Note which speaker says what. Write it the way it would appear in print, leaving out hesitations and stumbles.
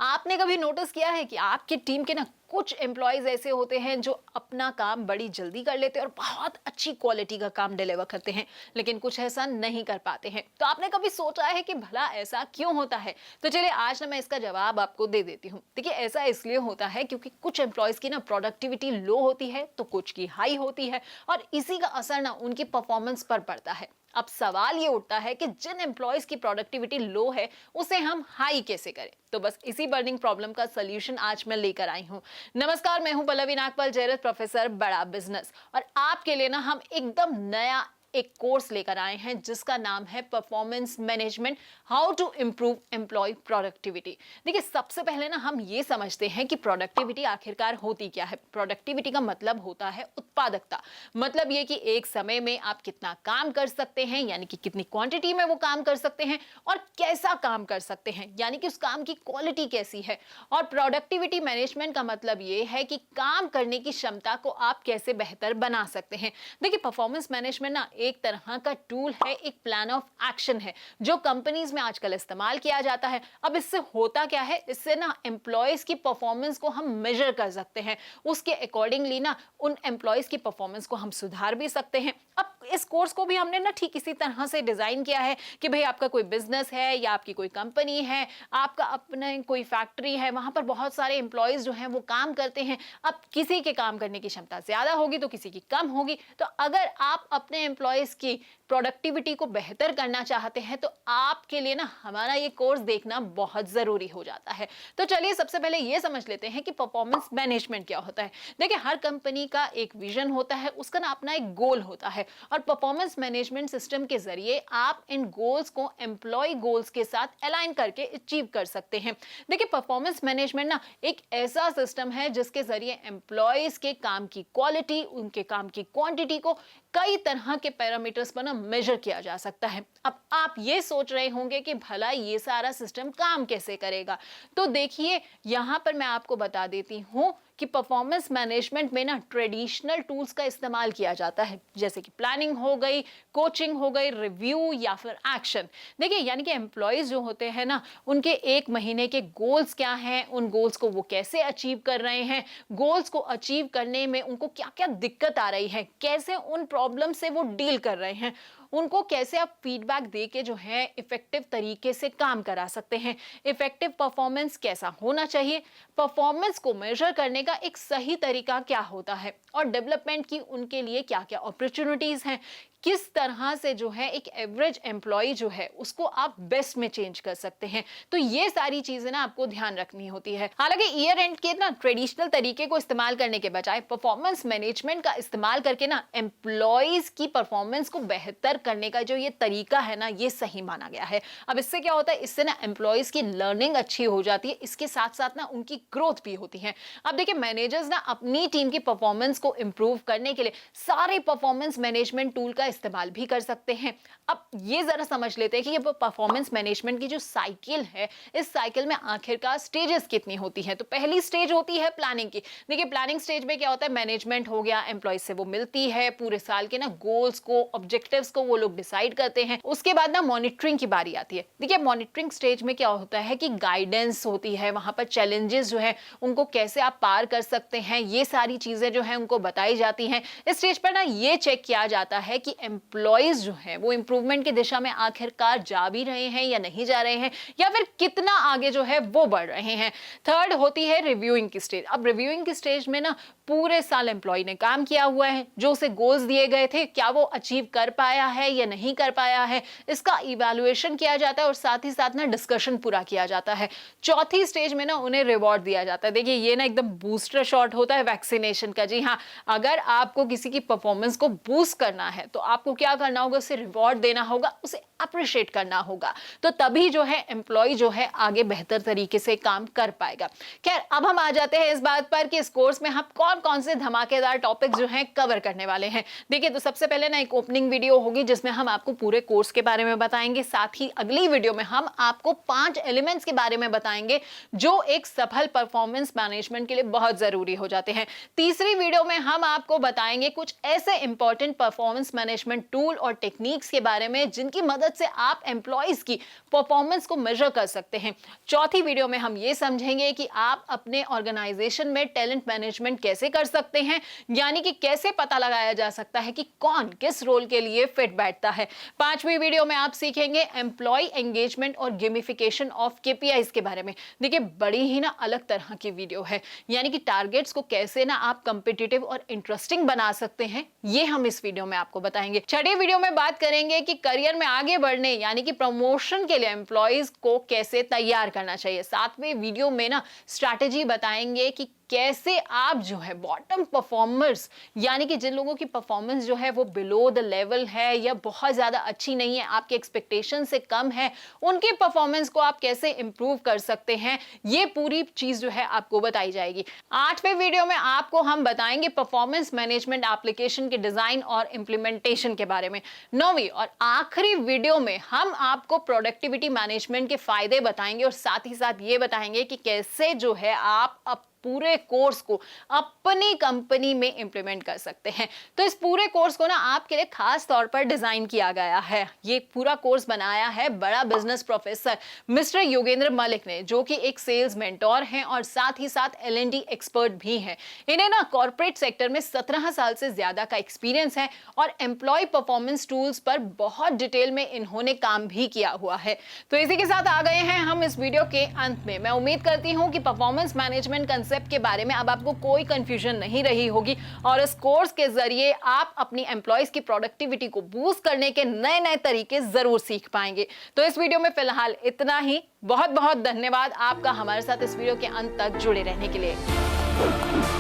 Speaker 1: आपने कभी नोटिस किया है कि आपकी टीम के ना कुछ एम्प्लॉयज ऐसे होते हैं जो अपना काम बड़ी जल्दी कर लेते हैं और बहुत अच्छी क्वालिटी का काम डिलीवर करते हैं, लेकिन कुछ ऐसा नहीं कर पाते हैं। तो आपने कभी सोचा है कि भला ऐसा क्यों होता है? तो चलिए आज ना मैं इसका जवाब आपको दे देती हूँ। देखिए, ऐसा इसलिए होता है क्योंकि कुछ एम्प्लॉयज की ना प्रोडक्टिविटी लो होती है तो कुछ की हाई होती है, और इसी का असर ना उनकी परफॉर्मेंस पर पड़ता है। अब सवाल ये उठता है कि जिन एम्प्लॉयज की प्रोडक्टिविटी लो है उसे हम हाई कैसे करें। तो बस इसी बर्निंग प्रॉब्लम का सोल्यूशन आज मैं लेकर आई हूँ। नमस्कार, मैं हूं पल्लवी नागपाल जयरथ, प्रोफेसर बड़ा बिजनेस, और आपके लिए ना हम एकदम नया एक कोर्स लेकर आए हैं जिसका नाम है performance management, how to improve employ productivity. देखिए, सबसे पहले ना हम ये समझते हैं कि प्रोडक्टिविटी आखिरकार होती क्या है। प्रोडक्टिविटी का मतलब होता है उत्पादकता। मतलब ये कि एक समय में आप कितना काम कर सकते हैं, यानी कि कितनी क्वांटिटी में वो काम कर सकते हैं, और कैसा काम कर सकते हैं, यानी कि उस काम की क्वालिटी कैसी है। और प्रोडक्टिविटी मैनेजमेंट का मतलब ये है कि काम करने की क्षमता को आप कैसे बेहतर बना सकते हैं। देखिए, परफॉर्मेंस मैनेजमेंट ना एक तरह का टूल है, एक प्लान ऑफ एक्शन है जो कंपनीज में आजकल इस्तेमाल किया जाता है। अब इससे होता क्या है, इससे ना एम्प्लॉयज की परफॉर्मेंस को हम मेजर कर सकते हैं, उसके अकॉर्डिंगली ना उन एम्प्लॉयज की परफॉर्मेंस को हम सुधार भी सकते हैं। अब इस कोर्स को भी हमने ना ठीक इसी तरह से डिजाइन किया है कि भाई आपका कोई बिजनेस है या आपकी कोई कंपनी है, आपका अपना कोई फैक्ट्री है, वहां पर बहुत सारे एम्प्लॉयज जो हैं वो काम करते हैं। अब किसी के काम करने की क्षमता ज्यादा होगी तो किसी की कम होगी। तो अगर आप अपने एम्प्लॉयज की प्रोडक्टिविटी को बेहतर करना चाहते हैं तो आपके लिए ना हमारा ये कोर्स देखना बहुत जरूरी हो जाता है। तो चलिए सबसे पहले ये समझ लेते हैं कि परफॉर्मेंस मैनेजमेंट क्या होता है। देखिए, हर कंपनी का एक विजन होता है, उसका ना अपना एक गोल होता है, और परफॉर्मेंस मैनेजमेंट सिस्टम के जरिए आप इन गोल्स को एम्प्लॉय गोल्स के साथ अलाइन करके अचीव कर सकते हैं। देखिए, परफॉर्मेंस मैनेजमेंट ना एक ऐसा सिस्टम है जिसके जरिए एम्प्लॉयज के काम की क्वालिटी, उनके काम की क्वांटिटी को कई तरह के पैरामीटर्स पर ना मेजर किया जा सकता है। अब आप ये सोच रहे होंगे कि भला ये सारा सिस्टम काम कैसे करेगा। तो देखिए, यहां पर मैं आपको बता देती हूं कि परफॉर्मेंस मैनेजमेंट में ना ट्रेडिशनल टूल्स का इस्तेमाल किया जाता है, जैसे कि प्लानिंग हो गई, कोचिंग हो गई, रिव्यू या फिर एक्शन। देखिए, यानी कि एम्प्लॉयज जो होते हैं ना, उनके एक महीने के गोल्स क्या हैं, उन गोल्स को वो कैसे अचीव कर रहे हैं, गोल्स को अचीव करने में उनको क्या क्या दिक्कत आ रही है, कैसे उन प्रॉब्लम से वो डील कर रहे हैं, उनको कैसे आप फीडबैक दे के जो है इफेक्टिव तरीके से काम करा सकते हैं, इफेक्टिव परफॉर्मेंस कैसा होना चाहिए, परफॉर्मेंस को मेजर करने का एक सही तरीका क्या होता है, और डेवलपमेंट की उनके लिए क्या क्या अपॉर्चुनिटीज हैं, किस तरह से जो है एक एवरेज एम्प्लॉय जो है उसको आप बेस्ट में चेंज कर सकते हैं। तो ये सारी चीजें ना आपको ध्यान रखनी होती है। हालांकि ईयर एंड के ना ट्रेडिशनल तरीके को इस्तेमाल करने के बजाय परफॉर्मेंस मैनेजमेंट का इस्तेमाल करके ना एम्प्लॉयज की परफॉर्मेंस को बेहतर करने का जो ये तरीका है ना, ये सही माना गया है। अब इससे क्या होता है, इससे ना एम्प्लॉयज की लर्निंग अच्छी हो जाती है, इसके साथ साथ ना उनकी ग्रोथ भी होती है। अब देखिए, मैनेजर्स ना अपनी टीम की परफॉर्मेंस को इंप्रूव करने के लिए सारे परफॉर्मेंस मैनेजमेंट टूल का इस्तेमाल भी कर सकते हैं। अब ये जरा समझ लेते हैं कि ये परफॉर्मेंस मैनेजमेंट की जो साइकिल है, इस साइकिल में आखिरकार स्टेजेस कितनी होती है। तो पहली स्टेज होती है प्लानिंग की। देखिए, प्लानिंग स्टेज में क्या होता है, मैनेजमेंट हो गया, एम्प्लॉयज से वो मिलती है, पूरे साल के ना गोल्स को, ऑब्जेक्टिव्स को वो लोग डिसाइड करते हैं। उसके बाद ना मॉनिटरिंग की बारी आती है। देखिए, मॉनिटरिंग स्टेज में क्या होता है कि गाइडेंस होती है, वहां पर चैलेंजेस जो है उनको कैसे आप पार कर सकते हैं, ये सारी चीजें जो है उनको बताई जाती हैं। इस स्टेज पर ना ये चेक किया जाता है कि एम्प्लॉयज जो है वो इंप्रूवमेंट की दिशा में आखिरकार जा भी रहे हैं या नहीं जा रहे हैं, या फिर कितना आगे जो है वो बढ़ रहे हैं। थर्ड होती है रिव्यूइंग की स्टेज। अब रिव्यूइंग की स्टेज में ना पूरे साल एम्प्लॉय ने काम किया हुआ है, जो उसे गोल्स दिए गए थे क्या वो अचीव कर पाया है या नहीं कर पाया है, इसका इवैल्यूएशन किया जाता है, और साथ ही साथ ना डिस्कशन पूरा किया जाता है। चौथी स्टेज में ना उन्हें रिवॉर्ड दिया जाता है। देखिए, ये ना एकदम बूस्टर शॉट होता है वैक्सीनेशन का। जी हाँ, अगर आपको किसी की परफॉर्मेंस को बूस्ट करना है तो आपको क्या करना होगा, उसे रिवॉर्ड देना होगा, उसे अप्रिशिएट करना होगा। तो तभी जो है एम्प्लॉय जो है आगे बेहतर तरीके से काम कर पाएगा। खैर, अब हम आ जाते हैं इस बात पर कि इस कोर्स में हम कौन कौन से धमाकेदार टॉपिक जो हैं कवर करने वाले हैं। देखिए, तो सबसे पहले ना एक ओपनिंग वीडियो होगी जिसमें हम आपको पूरे कोर्स के बारे में बताएंगे। साथ ही अगली वीडियो में हम आपको 5 एलिमेंट्स के बारे में बताएंगे जो एक सफल परफॉर्मेंस मैनेजमेंट के लिए बहुत जरूरी हो जाते हैं। तीसरी वीडियो में हम आपको बताएंगे कुछ ऐसे इंपॉर्टेंट परफॉर्मेंस मैनेजमेंट टूल और टेक्निक्स के बारे में जिनकी मदद मदद से आप एम्प्लॉइज की परफॉर्मेंस को मेजर कर सकते हैं। चौथी वीडियो में हम ये समझेंगे कि आप अपने ऑर्गेनाइजेशन में टैलेंट मैनेजमेंट कैसे कर सकते हैं, यानी कि कैसे पता लगाया जा सकता है कि कौन किस रोल के लिए फिट बैठता है। पांचवी वीडियो में आप सीखेंगे एम्प्लॉय एंगेजमेंट और गेमिफिकेशन ऑफ केपीआईज के बारे में। देखिए बड़ी ही ना अलग तरह की वीडियो है, यानी कि टारगेट्स को कैसे ना आप कॉम्पिटिटिव और इंटरेस्टिंग बना सकते हैं, ये हम इस वीडियो में आपको बताएंगे। छठी वीडियो में बात करेंगे कि करियर में आगे बढ़ने यानी कि प्रमोशन के लिए एम्प्लॉयज को कैसे तैयार करना चाहिए। सातवें वीडियो में ना स्ट्रैटेजी बताएंगे कि कैसे आप जो है बॉटम परफॉर्मर्स, यानी कि जिन लोगों की परफॉर्मेंस जो है वो बिलो द लेवल है या बहुत ज्यादा अच्छी नहीं है, आपके एक्सपेक्टेशन से कम है, उनकी परफॉर्मेंस को आप कैसे इंप्रूव कर सकते हैं, ये पूरी चीज जो है आपको बताई जाएगी। आठवें वीडियो में आपको हम बताएंगे परफॉर्मेंस मैनेजमेंट एप्लीकेशन के डिजाइन और इंप्लीमेंटेशन के बारे में। नौवीं और आखिरी वीडियो में हम आपको प्रोडक्टिविटी मैनेजमेंट के फायदे बताएंगे और साथ ही साथ ये बताएंगे कि कैसे जो है आप पूरे कोर्स को अपनी कंपनी में इंप्लीमेंट कर सकते हैं। तो इस पूरे कोर्स को ना आपके लिए खास तौर पर डिजाइन किया गया है। ये पूरा कोर्स बनाया है बड़ा business professor mister Yogendra Malik ने, जो कि एक सेल्स मेंटोर हैं और साथ ही साथ L&D एक्सपर्ट भी हैं। इन्हें ना कॉर्पोरेट सेक्टर में 17 साल से ज्यादा का एक्सपीरियंस है और एम्प्लॉय परफॉर्मेंस टूल्स पर बहुत डिटेल में इन्होंने काम भी किया हुआ है। तो इसी के साथ आ गए हैं हम इस वीडियो के अंत में। मैं उम्मीद करती हूँ कि परफॉर्मेंस मैनेजमेंट के बारे में अब आपको कोई कंफ्यूजन नहीं रही होगी और इस कोर्स के जरिए आप अपनी एम्प्लॉइज की प्रोडक्टिविटी को बूस्ट करने के नए नए तरीके जरूर सीख पाएंगे। तो इस वीडियो में फिलहाल इतना ही। बहुत बहुत धन्यवाद आपका हमारे साथ इस वीडियो के अंत तक जुड़े रहने के लिए।